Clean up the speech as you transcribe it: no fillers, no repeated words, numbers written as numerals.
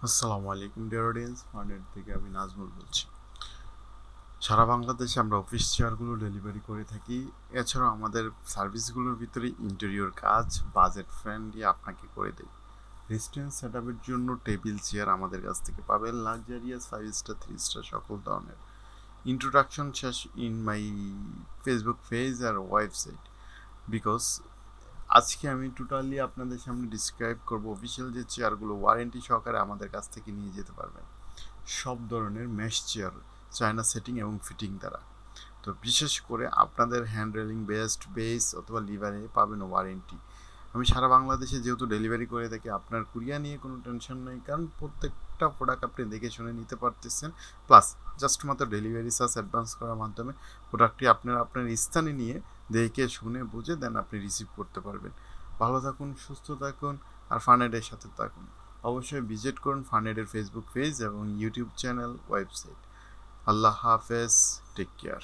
আসসালামু আলাইকুম dear audience, funded থেকে আমি নাজমুল বলছি। সারা বাংলাদেশে আমরা অফিস চেয়ারগুলো ডেলিভারি করে থাকি। এছাড়াও আমাদের সার্ভিসগুলোর ভিতরে ইন্টেরিয়র কাজ বাজেট ফ্রেন্ডলি আপনাকে করে দেয়। রেস্টুরেন্ট সেট আপের জন্য টেবিল চেয়ার আমাদের কাছ থেকে পাবেন, লাক্সারিয়াস 5 স্টার 3 স্টার সকল ধরনের। ইন্ট্রোডাকশন শেষ ইন মাই ফেসবুক পেজ আর ওয়েবসাইট। বিকজ আজকে আমি টোটালি আপনাদের সামনে ডিসক্রাইব করব অফিসিয়াল যে চেয়ারগুলো ওয়ারেন্টি সহকারে আমাদের কাছ থেকে নিয়ে যেতে পারবেন, সব ধরনের মেশ চেয়ার, চায়না সেটিং এবং ফিটিং দ্বারা। তো বিশেষ করে আপনাদের হ্যান্ড রেলিং বেস্ট বেস অথবা লিভারে পাবেন ওয়ারেন্টি। আমি সারা বাংলাদেশে যেহেতু ডেলিভারি করে থাকি, আপনার কুরিয়া নিয়ে কোনো টেনশন নেই, কারণ প্রত্যেকটা প্রোডাক্ট আপনি দেখে শুনে নিতে পারতেছেন। প্লাস জাস্ট মাত্র ডেলিভারি চার্জ অ্যাডভান্স করার মাধ্যমে প্রোডাক্টটি আপনার আপনার স্থানে নিয়ে দেখে শুনে বুঝে দেন আপনি রিসিভ করতে পারবেন। ভালো থাকুন, সুস্থ থাকুন, আর ফানেডের সাথে থাকুন। অবশ্যই ভিজিট করুন ফানেডের ফেসবুক পেজ এবং ইউটিউব চ্যানেল, ওয়েবসাইট। আল্লাহ হাফেজ, টেক কেয়ার।